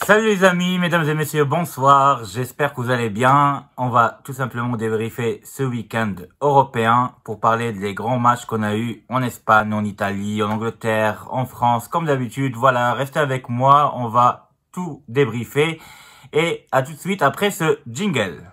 Salut les amis, mesdames et messieurs, bonsoir. J'espère que vous allez bien. On va tout simplement débriefer ce week-end européen pour parler des grands matchs qu'on a eu en Espagne, en Italie, en Angleterre, en France, comme d'habitude. Voilà, restez avec moi, on va tout débriefer. Et à tout de suite après ce jingle.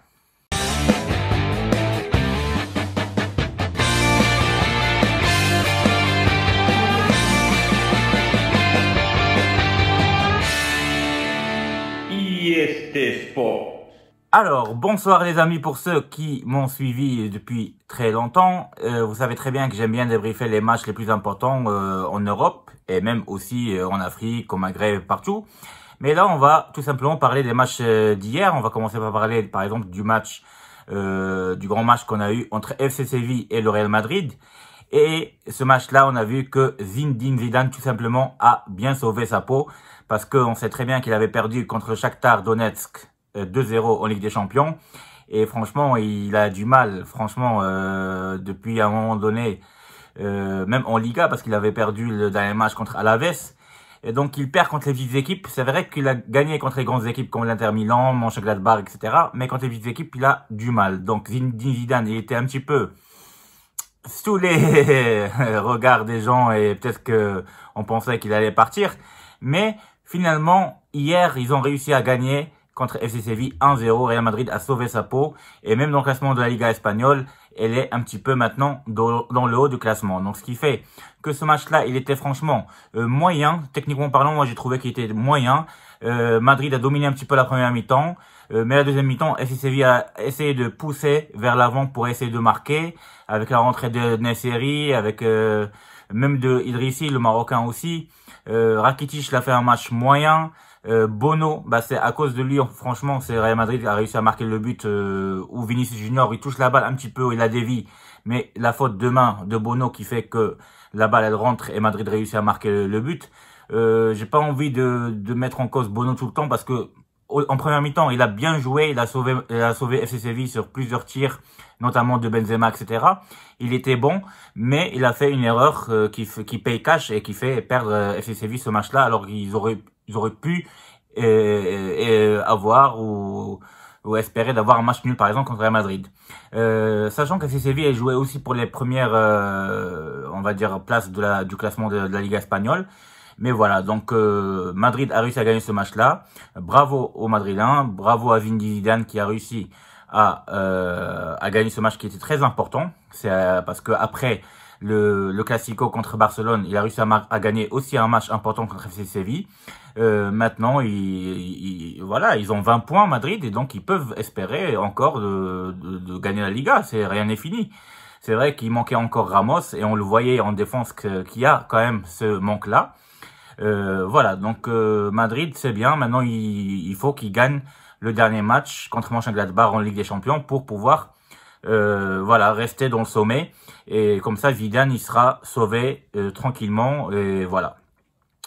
Alors, bonsoir les amis pour ceux qui m'ont suivi depuis très longtemps. Vous savez très bien que j'aime bien débriefer les matchs les plus importants en Europe et même aussi en Afrique, au Maghreb, partout. Mais là, on va tout simplement parler des matchs d'hier. On va commencer par parler par exemple du match, du grand match qu'on a eu entre FC Séville et le Real Madrid. Et ce match-là, on a vu que Zinedine Zidane tout simplement a bien sauvé sa peau parce qu'on sait très bien qu'il avait perdu contre le Shakhtar Donetsk 2-0 en Ligue des Champions. Et franchement, il a du mal, franchement, depuis un moment donné, même en Liga, parce qu'il avait perdu le dernier match contre Alaves. Et donc, il perd contre les petites équipes. C'est vrai qu'il a gagné contre les grandes équipes comme l'Inter Milan, Mönchengladbach, etc. Mais contre les petites équipes, il a du mal. Donc, Zinedine Zidane, il était un petit peu sous les regards des gens et peut-être que on pensait qu'il allait partir. Mais finalement, hier, ils ont réussi à gagner contre FC Séville 1-0. Real Madrid a sauvé sa peau. Et même dans le classement de la Liga espagnole, elle est un petit peu maintenant dans le haut du classement. Donc, ce qui fait que ce match-là, il était franchement moyen. Techniquement parlant, moi, j'ai trouvé qu'il était moyen. Madrid a dominé un petit peu la première mi-temps. Mais la deuxième mi-temps, FC Séville a essayé de pousser vers l'avant pour essayer de marquer. Avec la rentrée de Nesseri, avec même de Idrissi, le Marocain aussi. Rakitic l'a fait un match moyen. Bono, c'est à cause de lui, franchement, c'est Real Madrid qui a réussi à marquer le but où Vinicius Junior, il touche la balle un petit peu, il la dévie. Mais la faute de main de Bono qui fait que la balle, elle rentre et Madrid réussit à marquer le but. J'ai pas envie de mettre en cause Bono tout le temps parce que en première mi-temps, il a bien joué, il a sauvé FC Séville sur plusieurs tirs, notamment de Benzema, etc. Il était bon, mais il a fait une erreur qui paye cash et qui fait perdre FC Séville ce match-là, alors qu'ils auraient pu avoir ou espérer d'avoir un match nul par exemple contre Real Madrid. Sachant que FC Séville a joué aussi pour les premières, on va dire, places du classement de la Liga espagnole. Mais voilà, donc Madrid a réussi à gagner ce match-là. Bravo aux Madrilènes, bravo à Zinedine Zidane qui a réussi à gagner ce match qui était très important. C'est parce que après le Classico contre Barcelone, il a réussi à gagner aussi un match important contre FC Séville. Maintenant, voilà, ils ont 20 points Madrid et donc ils peuvent espérer encore de gagner la Liga. Rien n'est fini. C'est vrai qu'il manquait encore Ramos et on le voyait en défense qu'il y a quand même ce manque-là. Voilà, donc Madrid, c'est bien. Maintenant, il faut qu'il gagne le dernier match contre Mönchengladbach en Ligue des Champions pour pouvoir voilà, rester dans le sommet. Et comme ça, Zidane, il sera sauvé tranquillement. Et voilà.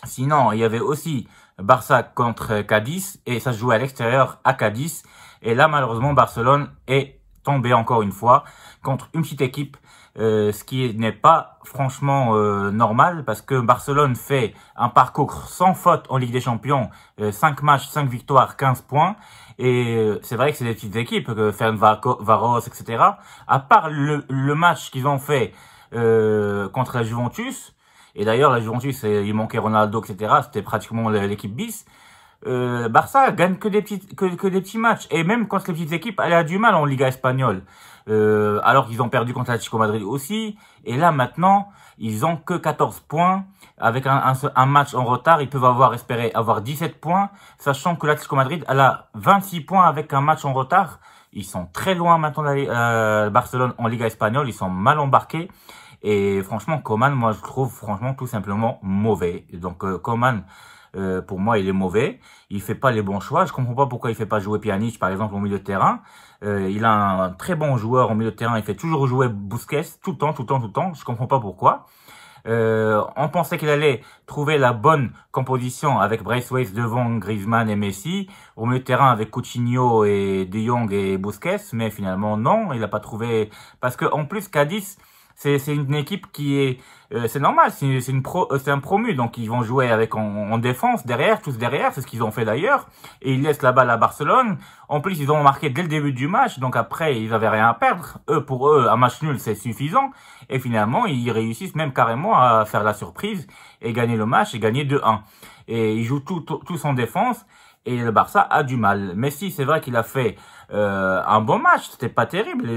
Sinon, il y avait aussi Barça contre Cadiz et ça se jouait à l'extérieur à Cadiz. Et là, malheureusement, Barcelone est tombé encore une fois contre une petite équipe. Ce qui n'est pas franchement normal parce que Barcelone fait un parcours sans faute en Ligue des Champions, 5 matchs, 5 victoires, 15 points. Et c'est vrai que c'est des petites équipes, Varos, etc. À part le match qu'ils ont fait contre la Juventus, et d'ailleurs la Juventus, il manquait Ronaldo, etc. C'était pratiquement l'équipe bis. Barça gagne que des petits matchs. Et même contre les petites équipes, elle a du mal en Liga espagnole. Alors qu'ils ont perdu contre l'Atlético Madrid aussi. Et là, maintenant, ils ont que 14 points. Avec un match en retard, ils peuvent espérer avoir 17 points. Sachant que l'Atlético Madrid, elle a 26 points avec un match en retard. Ils sont très loin maintenant d'aller Barcelone en Liga espagnole. Ils sont mal embarqués. Et franchement, Koeman, moi, je trouve franchement tout simplement mauvais. Donc, Koeman, pour moi, il est mauvais. Il fait pas les bons choix. Je comprends pas pourquoi il fait pas jouer Pjanic, par exemple, au milieu de terrain. Il a un très bon joueur au milieu de terrain. Il fait toujours jouer Busquets tout le temps. Je comprends pas pourquoi. On pensait qu'il allait trouver la bonne composition avec Braithwaite devant Griezmann et Messi, au milieu de terrain avec Coutinho et De Jong et Busquets, mais finalement non, il n'a pas trouvé, parce que en plus Cadiz, c'est une équipe qui est c'est normal, c'est un promu, donc ils vont jouer avec en défense, derrière, tous derrière, c'est ce qu'ils ont fait d'ailleurs, et ils laissent la balle à Barcelone. En plus, ils ont marqué dès le début du match, donc après, ils avaient rien à perdre. Pour eux, un match nul, c'est suffisant. Et finalement, ils réussissent même carrément à faire la surprise et gagner le match et gagner 2-1. Et ils jouent tous en défense. Et le Barça a du mal. Messi, c'est vrai qu'il a fait un bon match. C'était pas terrible,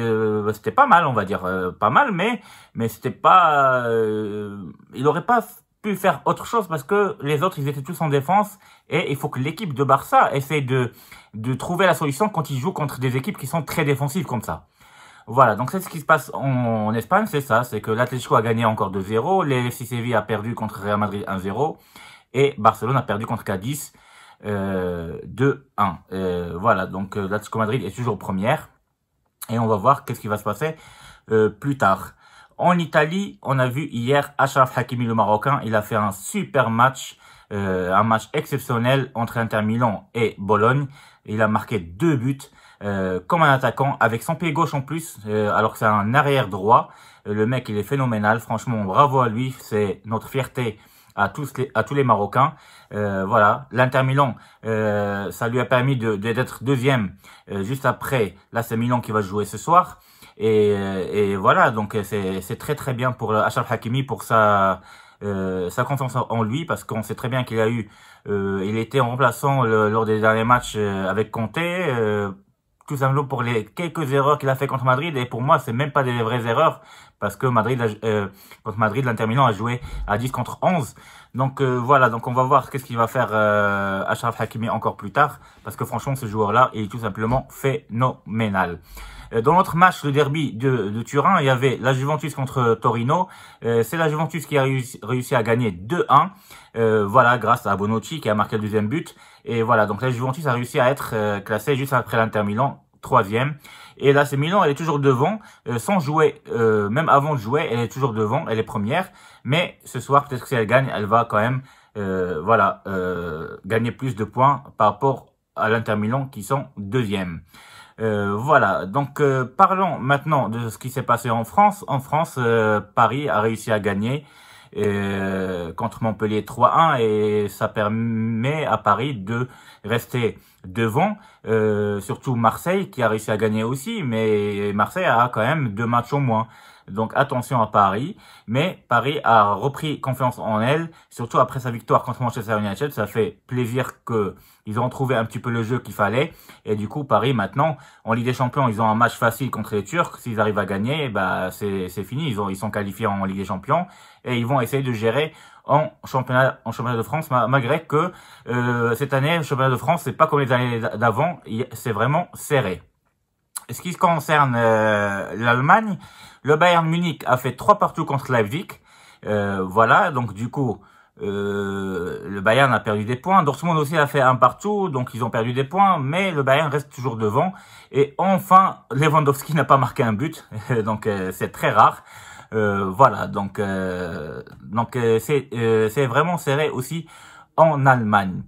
c'était pas mal, on va dire, pas mal, mais c'était pas. Il aurait pas pu faire autre chose parce que les autres, ils étaient tous en défense. Et il faut que l'équipe de Barça essaie de trouver la solution quand ils jouent contre des équipes qui sont très défensives comme ça. Voilà, donc c'est ce qui se passe en Espagne, c'est ça, c'est que l'Atlético a gagné encore 2-0, l'FC Séville a perdu contre Real Madrid 1-0 et Barcelone a perdu contre Cadiz 2-1. Voilà, donc l'Atlético Madrid est toujours première et on va voir qu'est-ce qui va se passer plus tard. En Italie, on a vu hier Achraf Hakimi, le Marocain, il a fait un super match, un match exceptionnel entre Inter Milan et Bologne. Il a marqué 2 buts comme un attaquant avec son pied gauche en plus, alors que c'est un arrière droit. Le mec, il est phénoménal. Franchement, bravo à lui. C'est notre fierté à tous les Marocains. Voilà, l'Inter Milan, ça lui a permis d'être deuxième juste après. Là, c'est Milan qui va jouer ce soir. Et voilà, donc c'est très très bien pour Achraf Hakimi pour sa confiance en lui, parce qu'on sait très bien qu'il a eu, il était en remplaçant lors des derniers matchs avec Conté, tout simplement pour les quelques erreurs qu'il a fait contre Madrid. Et pour moi, c'est même pas des vraies erreurs, parce que contre Madrid, l'Inter Milan a joué à 10 contre 11. Donc voilà, donc on va voir qu'est-ce qu'il va faire Achraf Hakimi encore plus tard, parce que franchement, ce joueur-là est tout simplement phénoménal. Dans l'autre match, le derby de Turin, il y avait la Juventus contre Torino. C'est la Juventus qui a réussi à gagner 2-1. Voilà, grâce à Bonucci qui a marqué le deuxième but. Et voilà, donc la Juventus a réussi à être classée juste après l'Inter Milan, 3e. Et là, c'est Milan, elle est toujours devant, sans jouer, même avant de jouer, elle est toujours devant, elle est première. Mais ce soir, peut-être que si elle gagne, elle va quand même, voilà, gagner plus de points par rapport à l'Inter Milan qui sont 2e. Voilà, donc parlons maintenant de ce qui s'est passé en France. En France, Paris a réussi à gagner contre Montpellier 3-1 et ça permet à Paris de rester devant, surtout Marseille qui a réussi à gagner aussi, mais Marseille a quand même 2 matchs au moins. Donc attention à Paris, mais Paris a repris confiance en elle, surtout après sa victoire contre Manchester United. Ça fait plaisir que ils ont trouvé un petit peu le jeu qu'il fallait, et du coup Paris maintenant en Ligue des Champions, ils ont un match facile contre les Turcs. S'ils arrivent à gagner, bah c'est fini, ils sont qualifiés en Ligue des Champions et ils vont essayer de gérer en championnat de France, malgré que cette année le championnat de France c'est pas comme les années d'avant, c'est vraiment serré. Ce qui concerne l'Allemagne, le Bayern Munich a fait 3-2 contre Leipzig. Voilà, donc du coup, le Bayern a perdu des points. Dortmund aussi a fait 1-1, donc ils ont perdu des points, mais le Bayern reste toujours devant. Et enfin, Lewandowski n'a pas marqué un but, donc c'est très rare. Voilà, donc c'est vraiment serré aussi en Allemagne.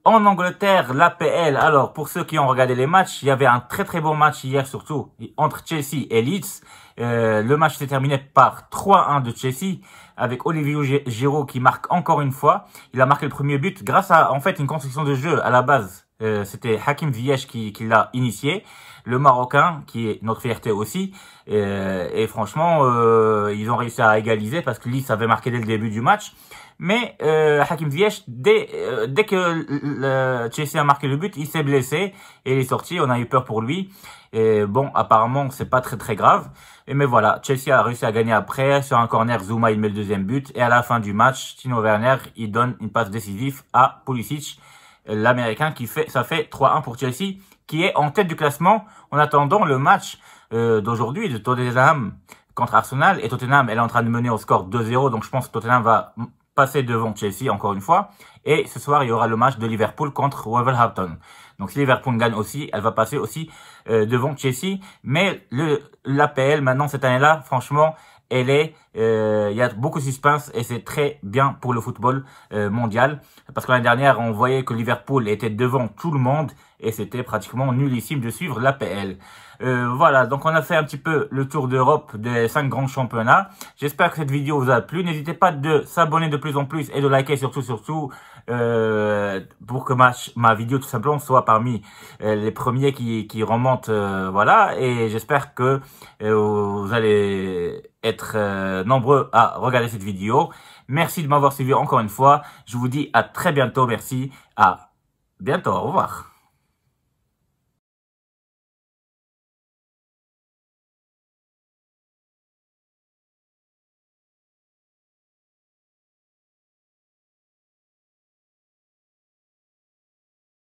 En Angleterre, l'APL, alors pour ceux qui ont regardé les matchs, il y avait un très très bon match hier surtout entre Chelsea et Leeds. Le match s'est terminé par 3-1 de Chelsea avec Olivier Giroud qui marque encore une fois. Il a marqué le premier but grâce à en fait une construction de jeu à la base. C'était Hakim Ziyech qui l'a initié, le Marocain qui est notre fierté aussi. Et franchement, ils ont réussi à égaliser parce que Leeds avait marqué dès le début du match. Mais Hakim Ziyech, dès que Chelsea a marqué le but, il s'est blessé et il est sorti. On a eu peur pour lui. Et bon, apparemment, c'est pas très très grave. Mais voilà, Chelsea a réussi à gagner après. Sur un corner, Zouma, il met le deuxième but. Et à la fin du match, Timo Werner, il donne une passe décisive à Pulisic, l'Américain, ça fait 3-1 pour Chelsea, qui est en tête du classement en attendant le match d'aujourd'hui de Tottenham contre Arsenal. Et Tottenham, elle est en train de mener au score 2-0. Donc je pense que Tottenham va passer devant Chelsea encore une fois. Et ce soir, il y aura le match de Liverpool contre Wolverhampton. Donc si Liverpool gagne aussi, elle va passer aussi devant Chelsea. Mais l'APL maintenant cette année-là, franchement, il y a beaucoup de suspense et c'est très bien pour le football mondial. Parce que l'année dernière, on voyait que Liverpool était devant tout le monde et c'était pratiquement nullissime de suivre l'APL. Voilà, donc on a fait un petit peu le tour d'Europe des 5 grands championnats. J'espère que cette vidéo vous a plu. N'hésitez pas de s'abonner de plus en plus et de liker surtout pour que ma vidéo tout simplement soit parmi les premiers qui remontent. Voilà, et j'espère que vous allez être nombreux à regarder cette vidéo. Merci de m'avoir suivi encore une fois. Je vous dis à très bientôt. Merci. À bientôt. Au revoir.